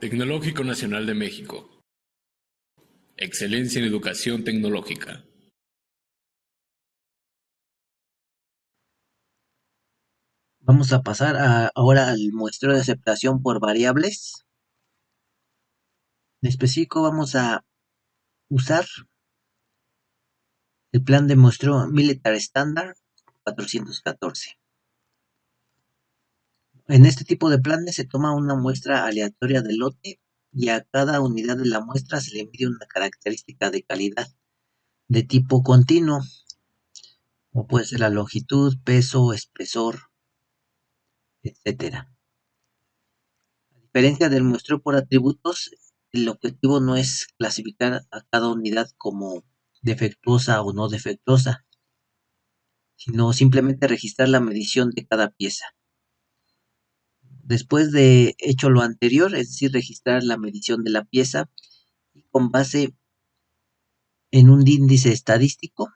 Tecnológico Nacional de México. Excelencia en educación tecnológica. Vamos a pasar ahora al muestreo de aceptación por variables. En específico vamos a usar el plan de muestreo Military Standard 414. En este tipo de planes se toma una muestra aleatoria del lote y a cada unidad de la muestra se le mide una característica de calidad de tipo continuo, como puede ser la longitud, peso, espesor, etcétera. A diferencia del muestreo por atributos, el objetivo no es clasificar a cada unidad como defectuosa o no defectuosa, sino simplemente registrar la medición de cada pieza. Después de hecho lo anterior, es decir, registrar la medición de la pieza, y con base en un índice estadístico,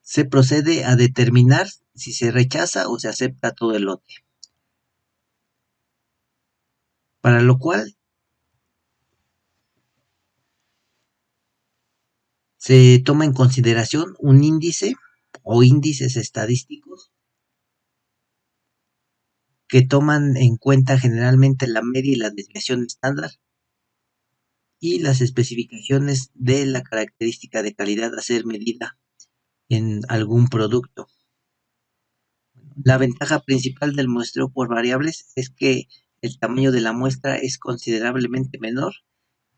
se procede a determinar si se rechaza o se acepta todo el lote. Para lo cual se toma en consideración un índice o índices estadísticos que toman en cuenta generalmente la media y la desviación estándar y las especificaciones de la característica de calidad a ser medida en algún producto. La ventaja principal del muestreo por variables es que el tamaño de la muestra es considerablemente menor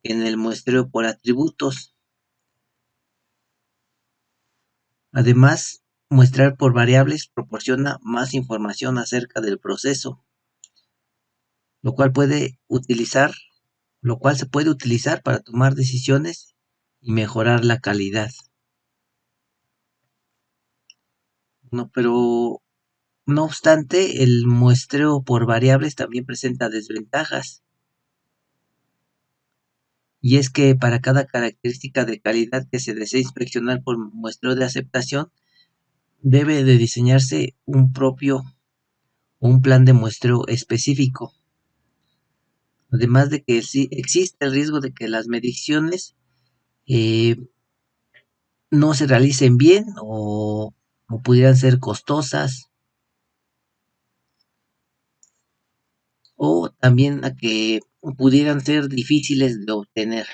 que en el muestreo por atributos. Además, muestrear por variables proporciona más información acerca del proceso, lo cual se puede utilizar para tomar decisiones y mejorar la calidad. Pero no obstante, el muestreo por variables también presenta desventajas. Y es que para cada característica de calidad que se desea inspeccionar por muestreo de aceptación, debe de diseñarse un plan de muestreo específico. Además de que existe el riesgo de que las mediciones no se realicen bien o pudieran ser costosas, o también a que pudieran ser difíciles de obtener.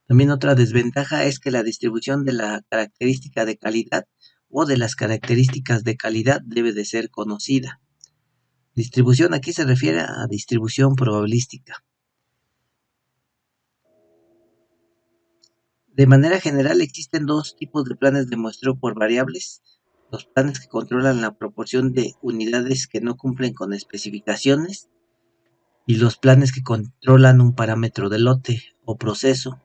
También otra desventaja es que la distribución de la característica de calidad o de las características de calidad debe de ser conocida. Distribución aquí se refiere a distribución probabilística. De manera general existen dos tipos de planes de muestreo por variables: los planes que controlan la proporción de unidades que no cumplen con especificaciones y los planes que controlan un parámetro de lote o proceso,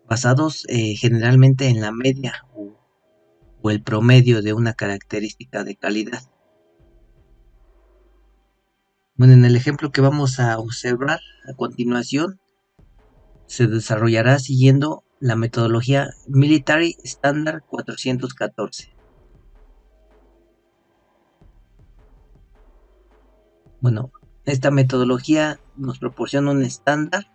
basados generalmente en la media o el promedio de una característica de calidad. Bueno, en el ejemplo que vamos a observar a continuación, se desarrollará siguiendo la metodología Military Standard 414. Bueno, esta metodología nos proporciona un estándar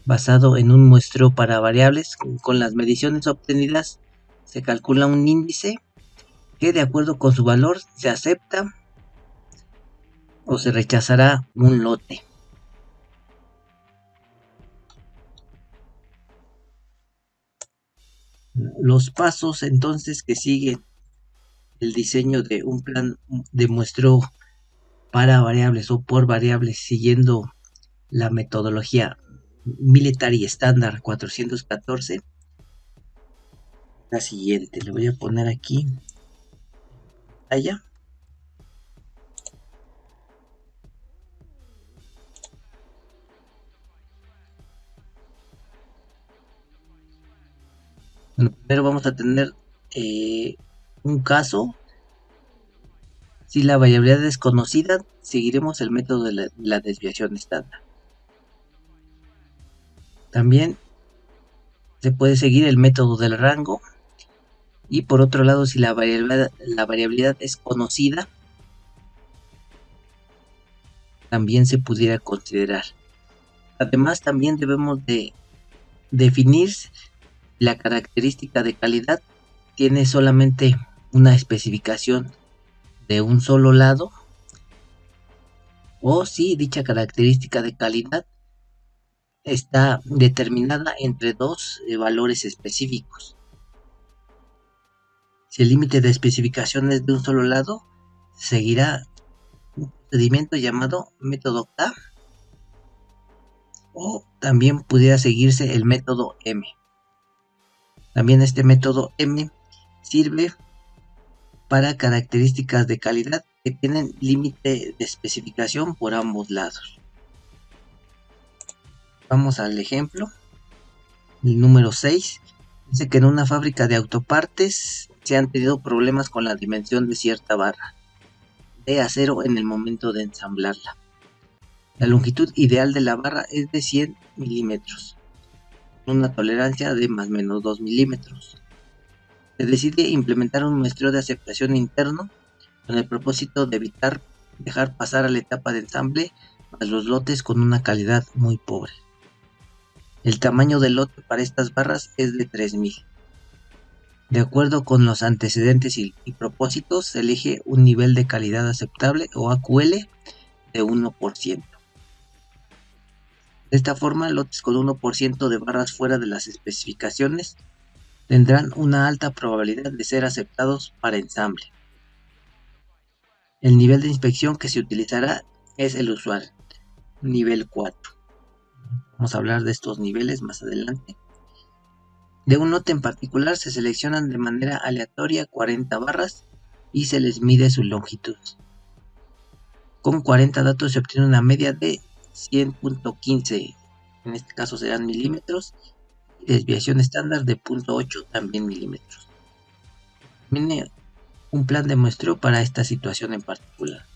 basado en un muestreo para variables. Con las mediciones obtenidas se calcula un índice que, de acuerdo con su valor, se acepta o se rechazará un lote. Los pasos entonces que siguen el diseño de un plan de muestreo para variables o por variables siguiendo la metodología Military Standard 414, la siguiente. Le voy a poner aquí allá. Bueno, primero vamos a tener un caso. Si la variabilidad es conocida, seguiremos el método de la desviación estándar. También se puede seguir el método del rango, Y por otro lado, si la variabilidad es conocida, también se pudiera considerar. Además, también debemos de definir la característica de calidad tiene solamente una especificación de un solo lado, o si dicha característica de calidad está determinada entre dos valores específicos. Si el límite de especificación es de un solo lado, seguirá un procedimiento llamado método K, o también pudiera seguirse el método M. También este método M sirve para características de calidad que tienen límite de especificación por ambos lados. Vamos al ejemplo. El número 6 dice que en una fábrica de autopartes se han tenido problemas con la dimensión de cierta barra de acero en el momento de ensamblarla. La longitud ideal de la barra es de 100 milímetros, con una tolerancia de más o menos 2 milímetros. Se decide implementar un muestreo de aceptación interno con el propósito de evitar dejar pasar a la etapa de ensamble a los lotes con una calidad muy pobre. El tamaño del lote para estas barras es de 3000. De acuerdo con los antecedentes y propósitos, se elige un nivel de calidad aceptable o AQL de 1%. De esta forma, lotes con 1% de barras fuera de las especificaciones tendrán una alta probabilidad de ser aceptados para ensamble. El nivel de inspección que se utilizará es el usual, nivel 4. Vamos a hablar de estos niveles más adelante. De un lote en particular se seleccionan de manera aleatoria 40 barras y se les mide su longitud. Con 40 datos se obtiene una media de 100.15, en este caso serán milímetros, y desviación estándar de 0.8 también milímetros. Viene un plan de muestreo para esta situación en particular.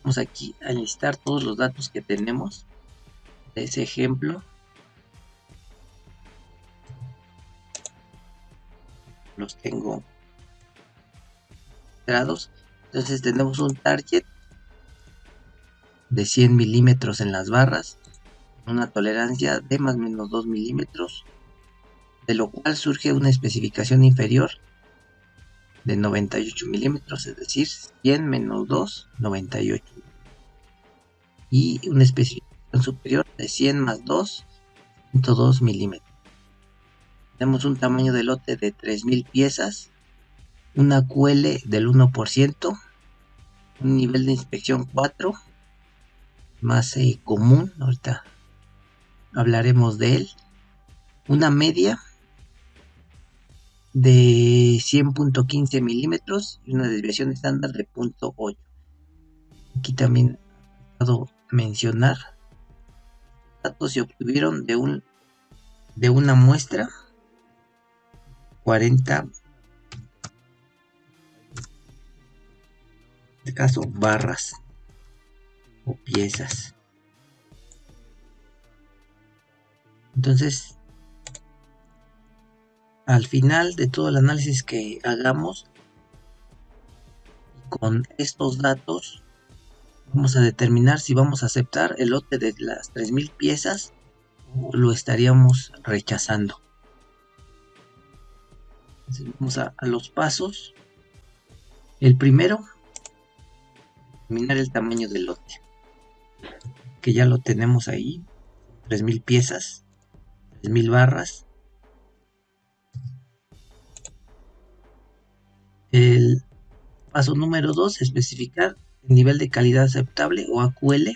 Vamos aquí a listar todos los datos que tenemos de ese ejemplo. Los tengo grados. Entonces tenemos un target de 100 milímetros en las barras, una tolerancia de más o menos 2 milímetros, de lo cual surge una especificación inferior de 98 milímetros, es decir, 100 menos 2, 98. Y una especificación superior de 100 más 2, 102 milímetros. Tenemos un tamaño de lote de 3000 piezas, una QL del 1%, un nivel de inspección 4, más común, ahorita hablaremos de él, una media de 100.15 milímetros y una desviación estándar de 0.8. Aquí también he dado mencionar, datos se obtuvieron de una muestra 40, en este caso barras o piezas. Entonces, al final de todo el análisis que hagamos, con estos datos vamos a determinar si vamos a aceptar el lote de las 3000 piezas o lo estaríamos rechazando. Entonces vamos a los pasos. El primero, determinar el tamaño del lote, que ya lo tenemos ahí, 3000 piezas, 3000 barras. El paso número 2, especificar el nivel de calidad aceptable o AQL,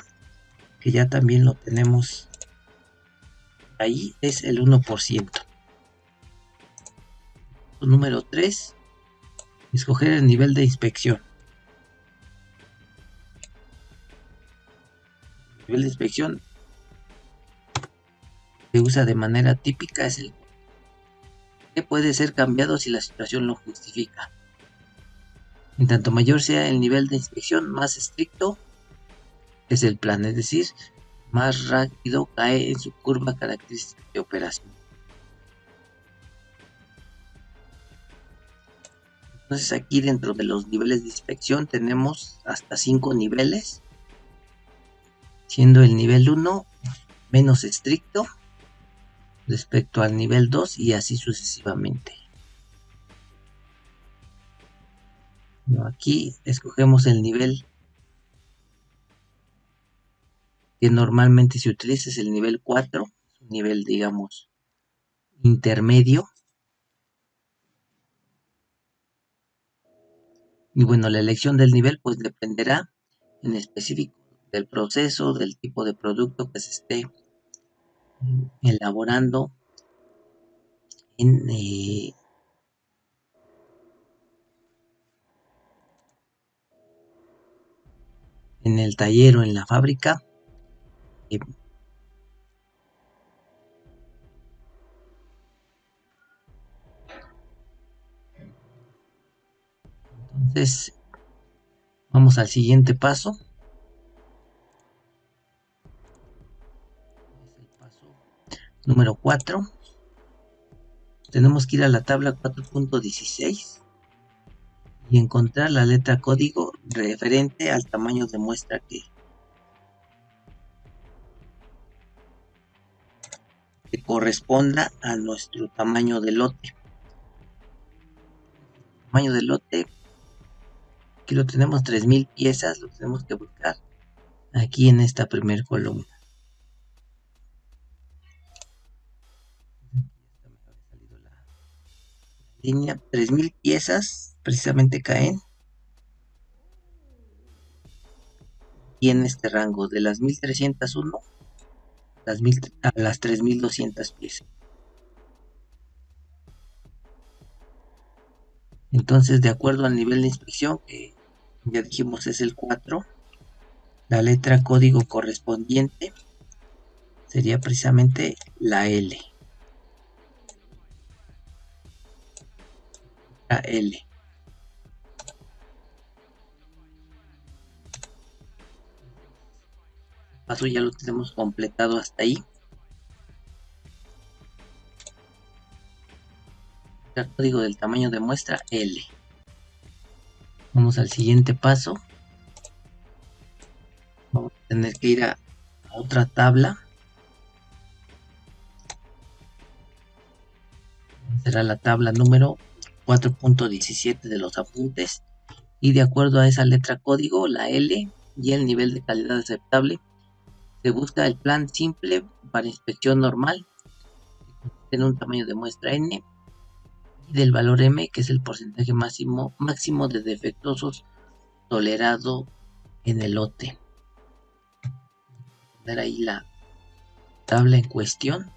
que ya también lo tenemos ahí, es el 1%. Número 3, escoger el nivel de inspección. El nivel de inspección se usa de manera típica, es el que puede ser cambiado si la situación lo justifica. En tanto mayor sea el nivel de inspección, más estricto es el plan, es decir, más rápido cae en su curva característica de operación. Entonces aquí dentro de los niveles de inspección tenemos hasta 5 niveles, siendo el nivel 1 menos estricto respecto al nivel 2 y así sucesivamente. Aquí escogemos el nivel que normalmente se utiliza, es el nivel 4, un nivel digamos intermedio. Y bueno, la elección del nivel pues dependerá en específico del proceso, del tipo de producto que se esté elaborando en el taller o en la fábrica. Entonces, vamos al siguiente paso. Es el paso número 4. Tenemos que ir a la tabla 4.16 y encontrar la letra código referente al tamaño de muestra que corresponda a nuestro tamaño de lote. Tamaño de lote, aquí lo tenemos 3000 piezas, lo tenemos que buscar aquí en esta primer columna. Línea 3000 piezas precisamente caen y en este rango de las 1301 a las 3200 piezas. Entonces, de acuerdo al nivel de inspección, que ya dijimos es el 4, la letra código correspondiente sería precisamente la L. La L. El paso ya lo tenemos completado hasta ahí. El código del tamaño de muestra L. Vamos al siguiente paso. Vamos a tener que ir a otra tabla. Será la tabla número 4.17 de los apuntes. Y de acuerdo a esa letra código, la L y el nivel de calidad aceptable, se busca el plan simple para inspección normal, en un tamaño de muestra N, y del valor M, que es el porcentaje máximo de defectuosos tolerado en el lote. Poner ahí la tabla en cuestión.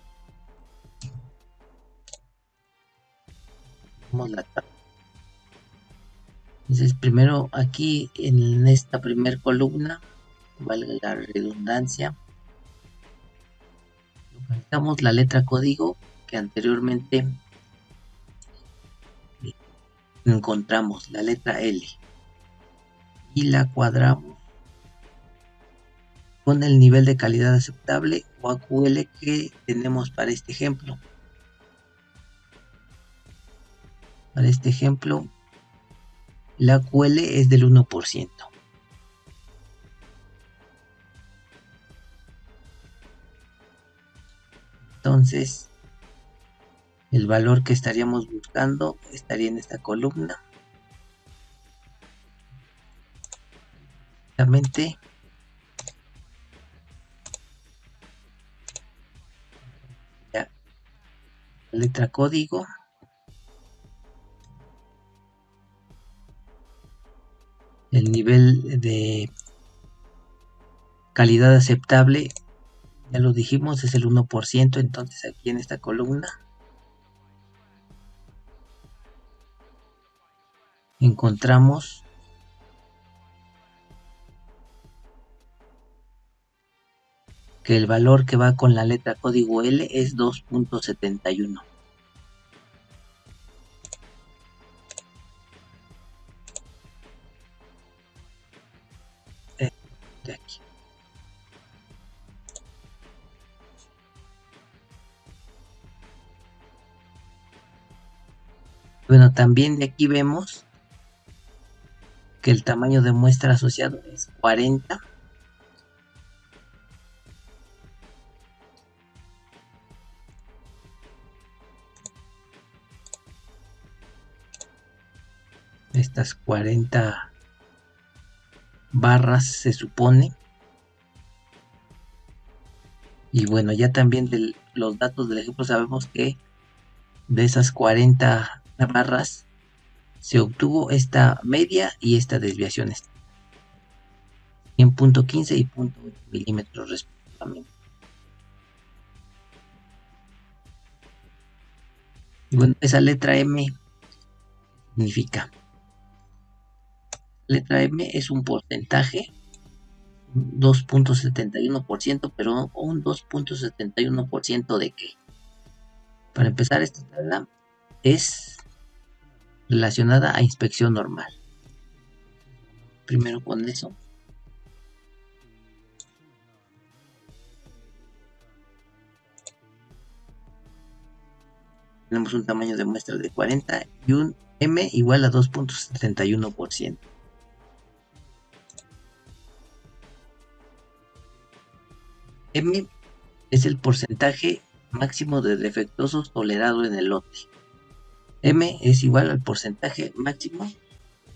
Vamos la tabla. Entonces, primero aquí en esta primera columna, valga la redundancia, localizamos la letra código que anteriormente encontramos, la letra L, y la cuadramos con el nivel de calidad aceptable o AQL que tenemos para este ejemplo. Para este ejemplo, la AQL es del 1%. Entonces, el valor que estaríamos buscando estaría en esta columna. Exactamente. La letra código. El nivel de calidad aceptable, ya lo dijimos, es el 1%. Entonces aquí en esta columna encontramos que el valor que va con la letra código L es 2.71. De aquí. Bueno, también de aquí vemos que el tamaño de muestra asociado es 40. Estas 40 barras se supone. Y bueno, ya también de los datos del ejemplo sabemos que de esas 40 barras se obtuvo esta media y esta desviación en .15 y .8 milímetros respectivamente. Y bueno, esa letra M significa, letra M es un porcentaje, 2.71%, pero un 2.71% de qué. Para empezar, esta tabla es relacionada a inspección normal. Primero con eso. Tenemos un tamaño de muestra de 40 y un M igual a 2.71%. M es el porcentaje máximo de defectuosos tolerado en el lote. M es igual al porcentaje máximo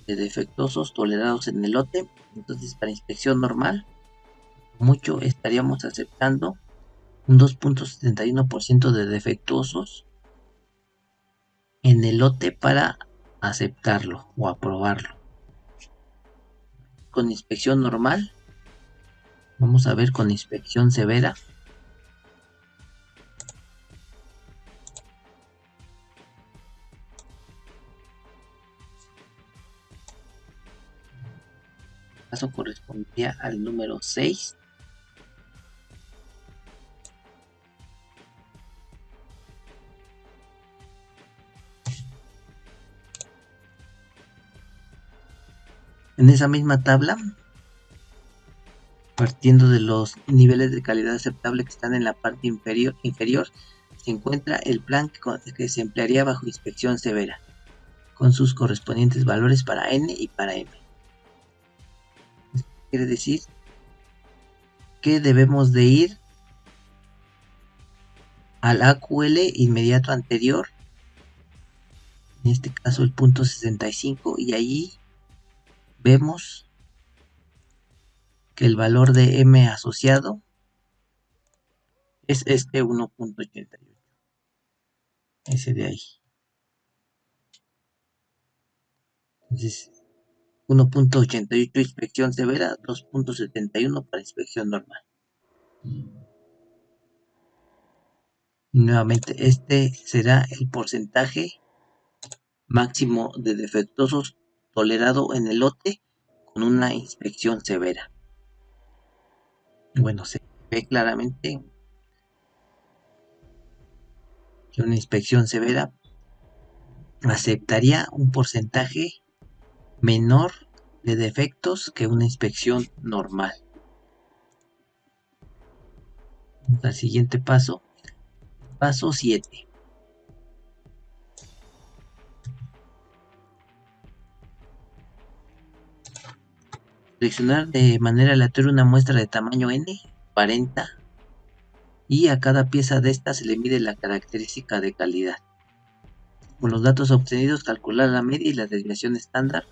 de defectuosos tolerados en el lote. Entonces, para inspección normal, mucho estaríamos aceptando un 2.71% de defectuosos en el lote para aceptarlo o aprobarlo. Con inspección normal, vamos a ver con inspección severa. El caso correspondía al número 6. En esa misma tabla, partiendo de los niveles de calidad aceptable que están en la parte inferior, se encuentra el plan que se emplearía bajo inspección severa, con sus correspondientes valores para N y para M. Esto quiere decir que debemos de ir al AQL inmediato anterior, en este caso el punto 65, y allí vemos que el valor de M asociado es este 1.88, ese de ahí. Entonces, 1.88 inspección severa, 2.71 para inspección normal. Y nuevamente, este será el porcentaje máximo de defectuosos tolerado en el lote con una inspección severa. Bueno, se ve claramente que una inspección severa aceptaría un porcentaje menor de defectos que una inspección normal. Vamos al siguiente paso. Paso 7. Seleccionar de manera aleatoria una muestra de tamaño N, 40, y a cada pieza de esta se le mide la característica de calidad. Con los datos obtenidos, calcular la media y la desviación estándar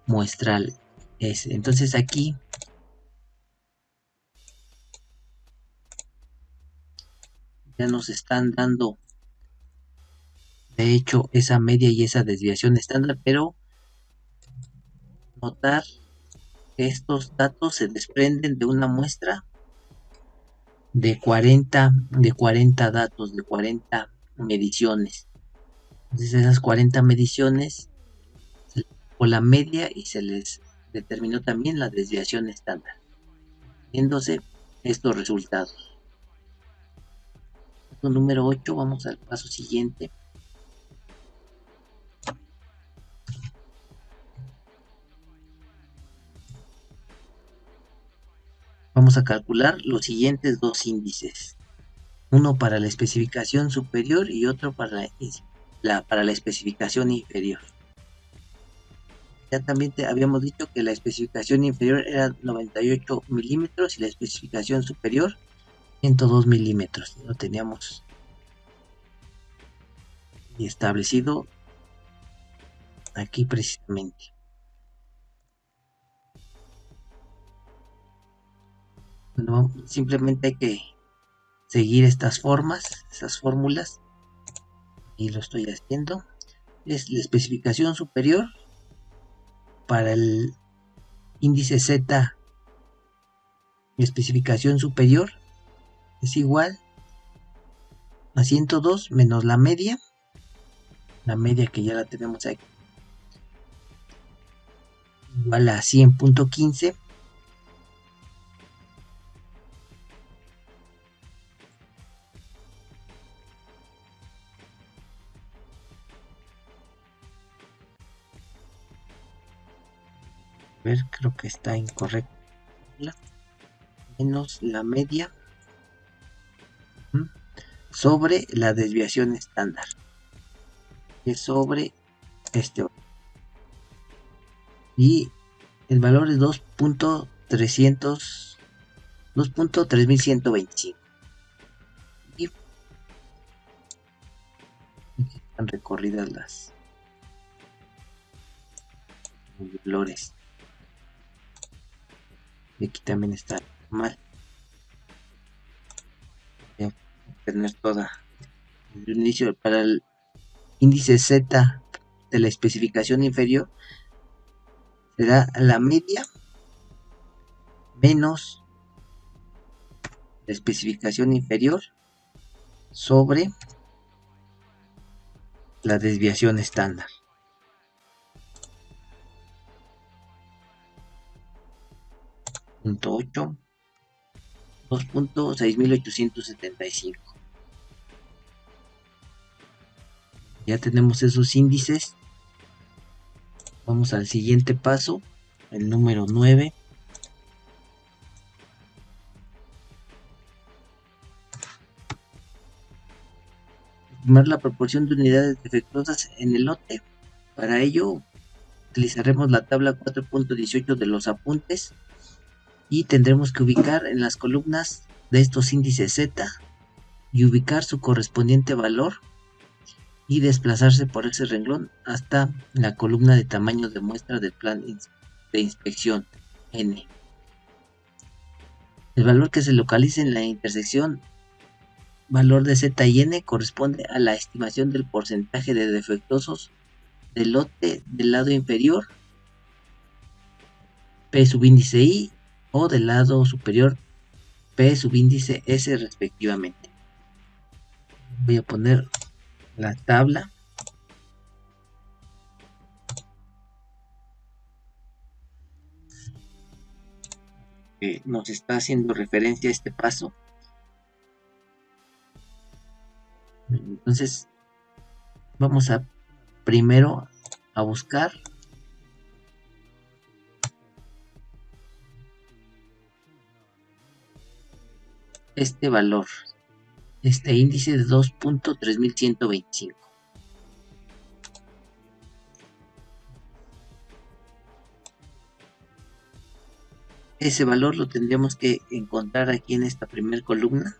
muestral. Entonces aquí ya nos están dando, de hecho, esa media y esa desviación estándar, pero notar que estos datos se desprenden de una muestra de 40 datos, de 40 mediciones. Entonces esas 40 mediciones se les sacó la media y se les determinó también la desviación estándar, viéndose estos resultados. Paso número 8, vamos al paso siguiente. Vamos a calcular los siguientes dos índices, uno para la especificación superior y otro para la para la especificación inferior. Ya también habíamos dicho que la especificación inferior era 98 milímetros y la especificación superior 102 milímetros. Lo teníamos establecido aquí precisamente. Bueno, simplemente hay que seguir estas fórmulas, y lo estoy haciendo. Es la especificación superior para el índice Z. La especificación superior es igual a 102 menos la media que ya la tenemos aquí, igual a 100.15 creo que está incorrecto, menos la media sobre la desviación estándar, que es sobre este, y el valor es 2.3125 y están recorridas las valores. Y aquí también está mal. Voy a tener toda el inicio para el índice Z de la especificación inferior. Será la media menos la especificación inferior sobre la desviación estándar. Punto 8, 2.6875. Ya tenemos esos índices. Vamos al siguiente paso, el número 9. Estimar la proporción de unidades defectuosas en el lote. Para ello utilizaremos la tabla 4.18 de los apuntes y tendremos que ubicar en las columnas de estos índices Z y ubicar su correspondiente valor y desplazarse por ese renglón hasta la columna de tamaño de muestra del plan de inspección N. El valor que se localice en la intersección valor de Z y N corresponde a la estimación del porcentaje de defectuosos del lote del lado inferior P subíndice I o del lado superior P subíndice S respectivamente. Voy a poner la tabla que nos está haciendo referencia a este paso. Entonces vamos a primero a buscar este valor, este índice de 2.3125. Ese valor lo tendríamos que encontrar aquí en esta primera columna.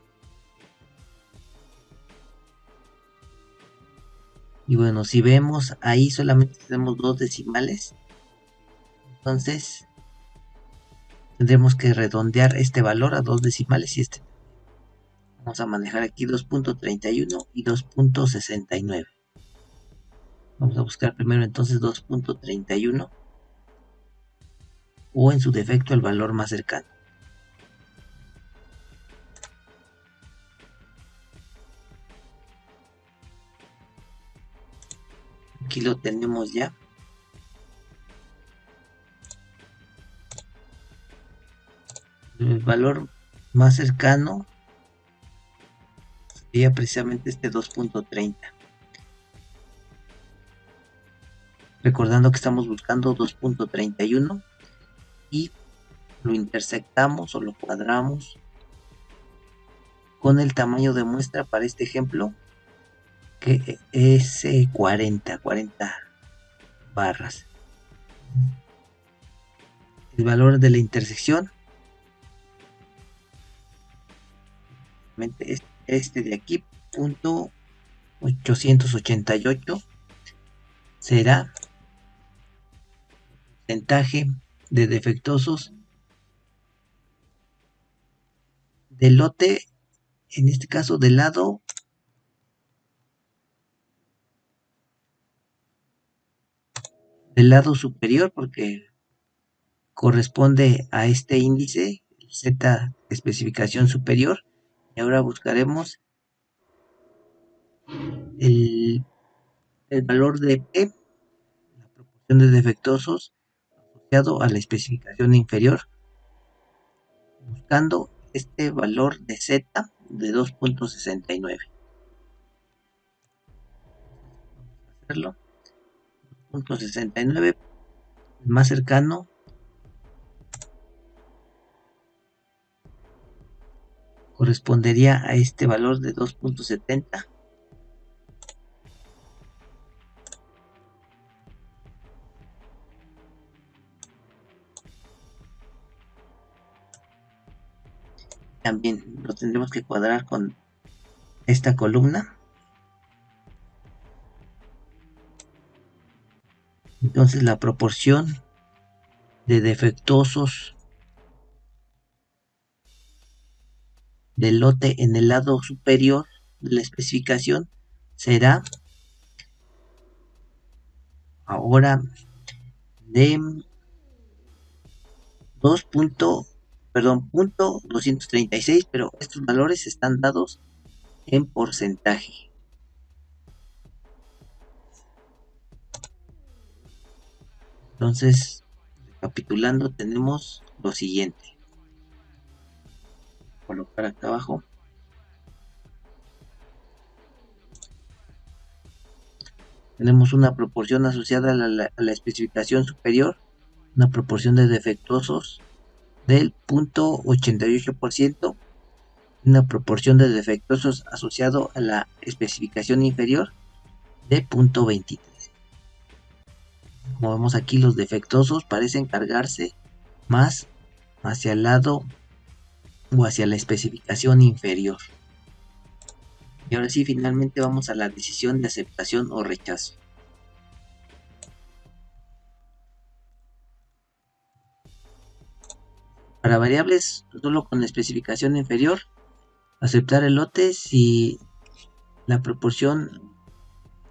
Y bueno, si vemos ahí solamente tenemos 2 decimales. Entonces tendremos que redondear este valor a 2 decimales y este. Vamos a manejar aquí 2.31 y 2.69. Vamos a buscar primero entonces 2.31 o en su defecto el valor más cercano. Aquí lo tenemos ya. El valor más cercano sería precisamente este 2.30. Recordando que estamos buscando 2.31 y lo intersectamos o lo cuadramos con el tamaño de muestra para este ejemplo, que es 40 barras. El valor de la intersección es este de aquí, punto 888, será porcentaje de defectuosos del lote, en este caso del lado superior, porque corresponde a este índice Z especificación superior. Y ahora buscaremos el valor de P, la proporción de defectuosos asociado a la especificación inferior, buscando este valor de Z de 2.69. Vamos a hacerlo. 2.69, el más cercano correspondería a este valor de 2.70. También lo tendremos que cuadrar con esta columna. Entonces la proporción de defectuosos del lote en el lado superior de la especificación será ahora de 2.236, pero estos valores están dados en porcentaje. Entonces, recapitulando, tenemos lo siguiente. Colocar acá abajo. Tenemos una proporción asociada a la especificación superior, una proporción de defectuosos del 0.88%, una proporción de defectuosos asociado a la especificación inferior de 0.23. Como vemos aquí, los defectuosos parecen cargarse más hacia el lado o hacia la especificación inferior. Y ahora sí, finalmente vamos a la decisión de aceptación o rechazo. Para variables solo con especificación inferior, aceptar el lote si la proporción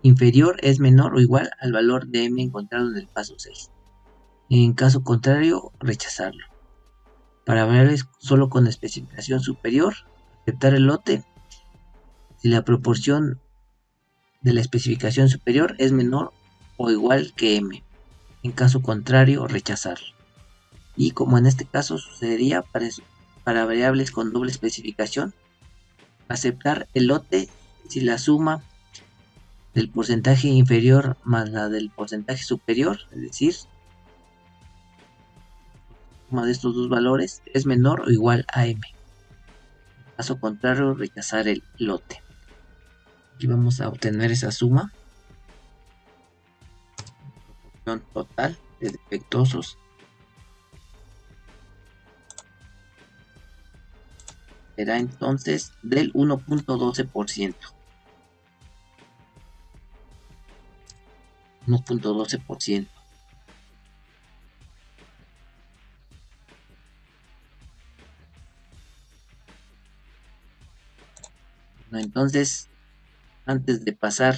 inferior es menor o igual al valor de m encontrado en el paso 6. En caso contrario, rechazarlo. Para variables solo con especificación superior, aceptar el lote si la proporción de la especificación superior es menor o igual que m. En caso contrario, rechazarlo. Y como en este caso sucedería para variables con doble especificación, aceptar el lote si la suma del porcentaje inferior más la del porcentaje superior, es decir, la suma de estos dos valores es menor o igual a m. En caso contrario, rechazar el lote. Aquí vamos a obtener esa suma. Proporción total de defectuosos será entonces del 1.12%. 1.12%. Bueno, entonces, antes de pasar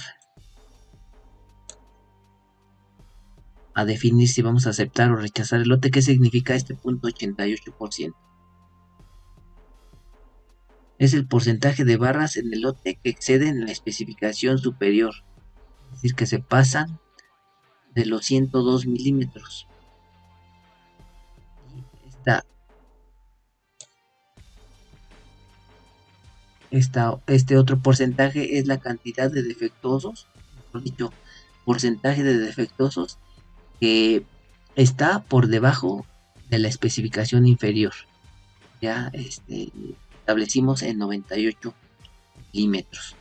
a definir si vamos a aceptar o rechazar el lote, ¿qué significa este 0.88%? Es el porcentaje de barras en el lote que exceden la especificación superior, es decir, que se pasan de los 102 milímetros. Este otro porcentaje es la cantidad de defectuosos, mejor dicho, porcentaje de defectuosos que está por debajo de la especificación inferior. Ya establecimos en 98 milímetros.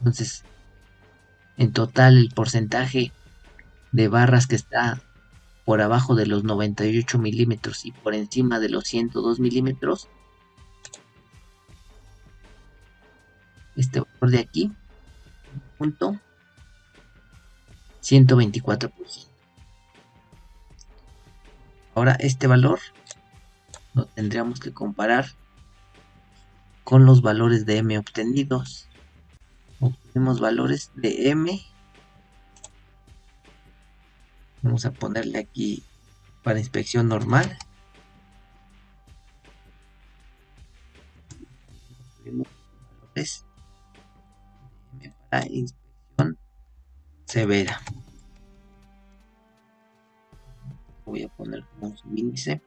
Entonces, en total el porcentaje de barras que está por abajo de los 98 milímetros y por encima de los 102 milímetros, este valor de aquí, punto 124%. Ahora este valor lo tendríamos que comparar con los valores de M obtenidos. Obtenemos valores de M. Vamos a ponerle aquí para inspección normal. Valores de M para inspección severa. Voy a poner como un subíndice.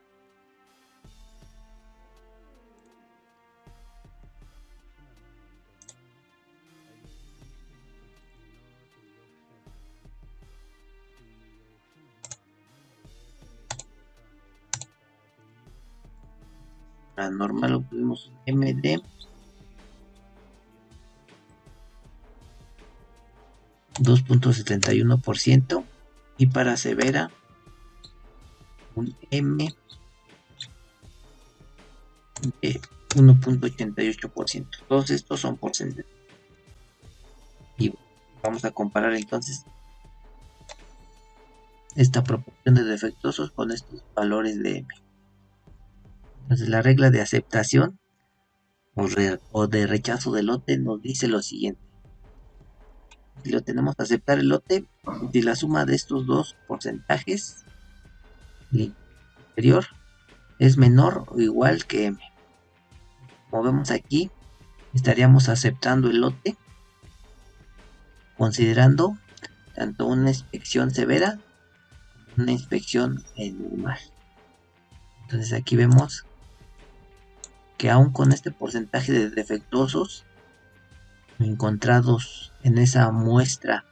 Para normal obtuvimos M de 2.71% y para severa un M de 1.88%. Todos estos son porcentajes. Y vamos a comparar entonces esta proporción de defectuosos con estos valores de M. Entonces la regla de aceptación o de rechazo del lote nos dice lo siguiente. Si lo tenemos que aceptar el lote, si la suma de estos dos porcentajes inferior es menor o igual que M. Como vemos aquí, estaríamos aceptando el lote considerando tanto una inspección severa como una inspección normal. Entonces aquí vemos que aún con este porcentaje de defectuosos encontrados en esa muestra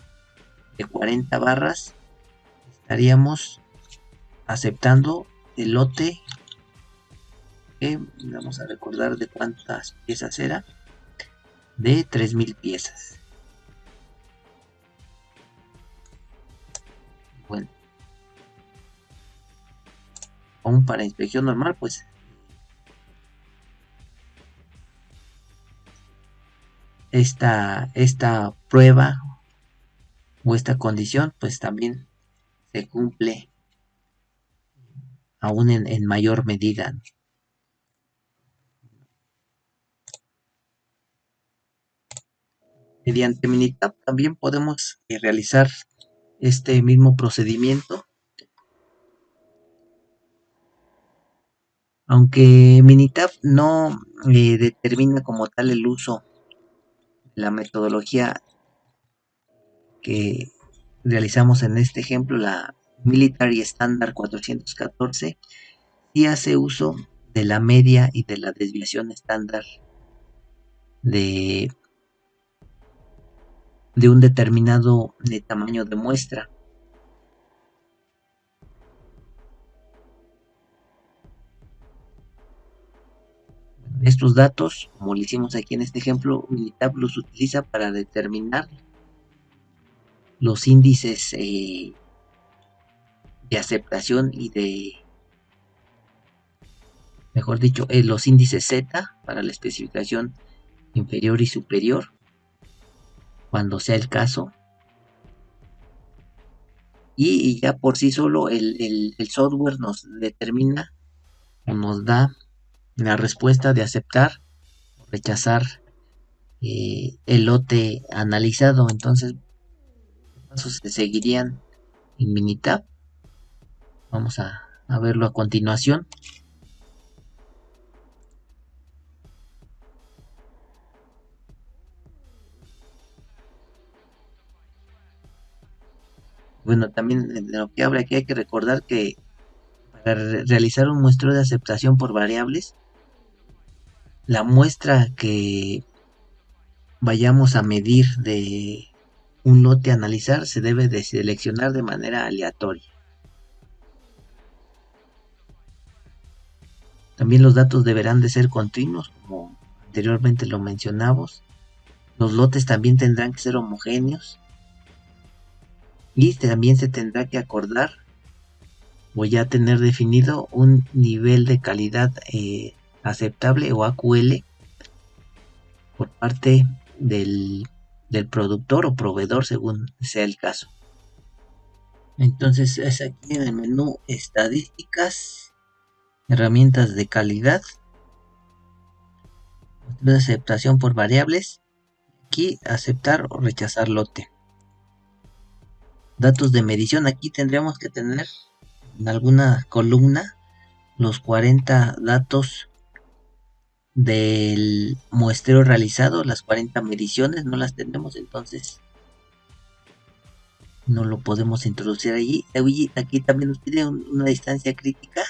de 40 barras, estaríamos aceptando el lote que vamos a recordar de cuántas piezas era, de 3000 piezas. Bueno, aún para inspección normal, pues esta prueba o esta condición pues también se cumple aún en mayor medida. Mediante Minitab también podemos realizar este mismo procedimiento, aunque Minitab no determina como tal el uso de la metodología que realizamos en este ejemplo, la Military Standard 414, y hace uso de la media y de la desviación estándar de un determinado tamaño de muestra. Estos datos, como lo hicimos aquí en este ejemplo, Minitab los utiliza para determinar los índices de aceptación y mejor dicho, los índices Z para la especificación inferior y superior, cuando sea el caso. Y ya por sí solo el software nos determina o nos da la respuesta de aceptar o rechazar el lote analizado. Entonces, los pasos se seguirían en Minitab. Vamos a verlo a continuación. Bueno, también de lo que habla aquí hay que recordar que para realizar un muestreo de aceptación por variables, la muestra que vayamos a medir de un lote a analizar se debe de seleccionar de manera aleatoria. También los datos deberán de ser continuos, como anteriormente lo mencionamos, Los lotes también tendrán que ser homogéneos. Y también se tendrá que acordar o ya tener definido un nivel de calidad aceptable o AQL por parte del productor o proveedor según sea el caso. Entonces es aquí en el menú estadísticas, herramientas de calidad, de aceptación por variables, aquí aceptar o rechazar lote. Datos de medición, aquí tendríamos que tener en alguna columna los 40 datos del muestreo realizado, las 40 mediciones no las tenemos, entonces no lo podemos introducir allí. Aquí también nos pide una distancia crítica,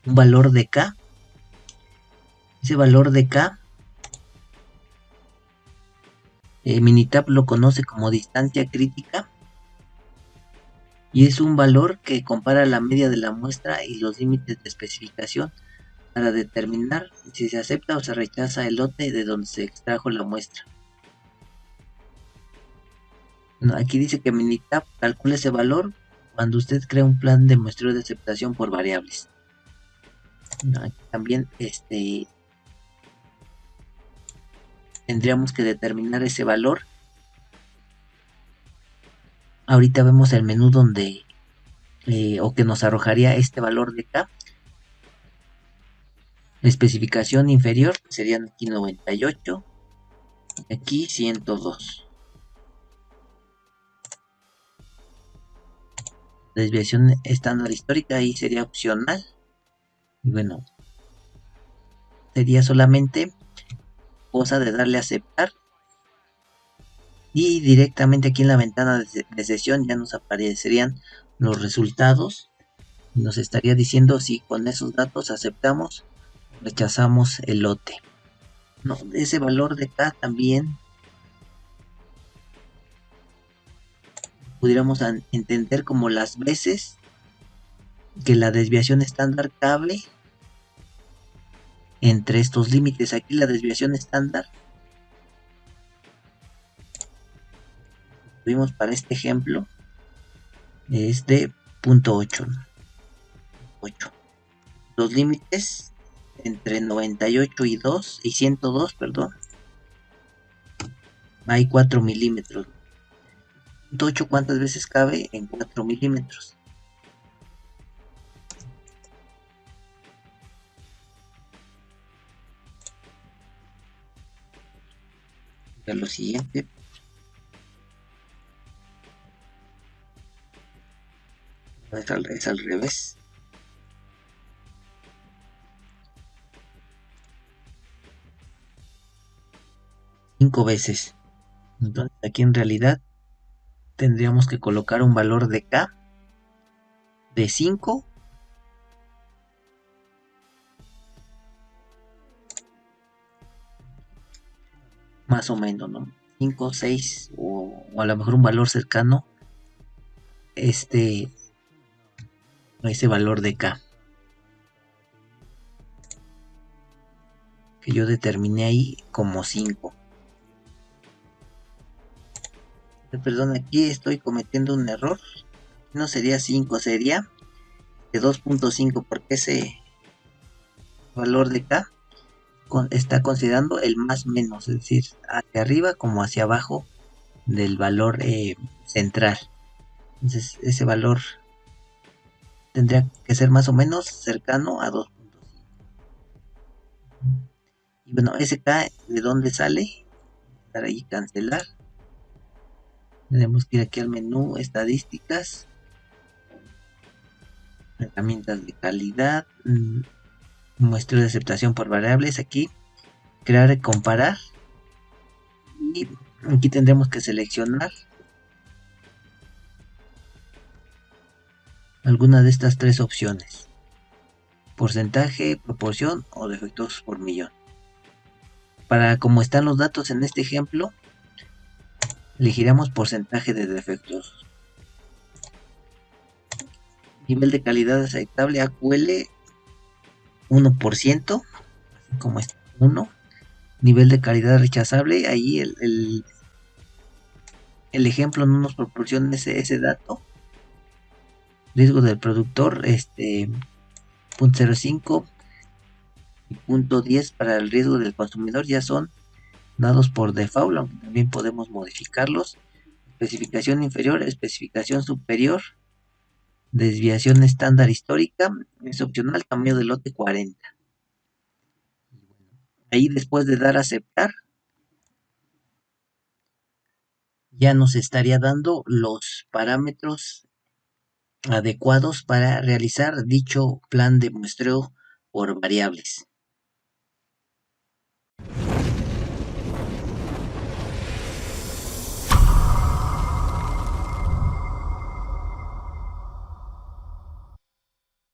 un valor de K. Ese valor de K, Minitab lo conoce como distancia crítica y es un valor que compara la media de la muestra y los límites de especificación para determinar si se acepta o se rechaza el lote de donde se extrajo la muestra. Bueno, aquí dice que Minitab calcula ese valor cuando usted crea un plan de muestreo de aceptación por variables. Bueno, aquí también tendríamos que determinar ese valor. Ahorita vemos el menú donde o que nos arrojaría este valor de K. La especificación inferior serían aquí 98 y aquí 102. Desviación estándar histórica ahí sería opcional. Y bueno, sería solamente cosa de darle a aceptar. Y directamente aquí en la ventana de sesión ya nos aparecerían los resultados. Y nos estaría diciendo si con esos datos aceptamos o rechazamos el lote. No, ese valor de K también pudiéramos entender como las veces que la desviación estándar cabe entre estos límites. Aquí la desviación estándar tuvimos para este ejemplo es de 0.8. Los límites entre 98 y 102, perdón, hay 4 milímetros. 0.8 cuántas veces cabe en 4 milímetros. A lo siguiente, es al revés. Cinco veces. Entonces aquí en realidad tendríamos que colocar un valor de K de 5 más o menos, ¿no? 5, 6 o a lo mejor un valor cercano ese valor de K que yo determiné ahí como 5. Perdón, aquí estoy cometiendo un error. No sería 5, sería de 2.5 porque ese valor de K está considerando el más menos, es decir, hacia arriba como hacia abajo del valor central. Entonces ese valor tendría que ser más o menos cercano a 2.5. Y bueno, ese K de dónde sale, para ahí cancelar. Tenemos que ir aquí al menú estadísticas, herramientas de calidad, muestreo de aceptación por variables, aquí crear y comparar, y aquí tendremos que seleccionar alguna de estas tres opciones: porcentaje, proporción o defectos por millón. Para como están los datos en este ejemplo, elegiremos porcentaje de defectos. Nivel de calidad aceptable AQL 1%, así como es 1. Nivel de calidad rechazable, ahí el ejemplo no nos proporciona ese dato. Riesgo del productor, 0.05 y 0.10 para el riesgo del consumidor ya son dados por default, aunque también podemos modificarlos. Especificación inferior, especificación superior, desviación estándar histórica, es opcional, tamaño de lote 40. Ahí después de dar a aceptar, ya nos estaría dando los parámetros adecuados para realizar dicho plan de muestreo por variables.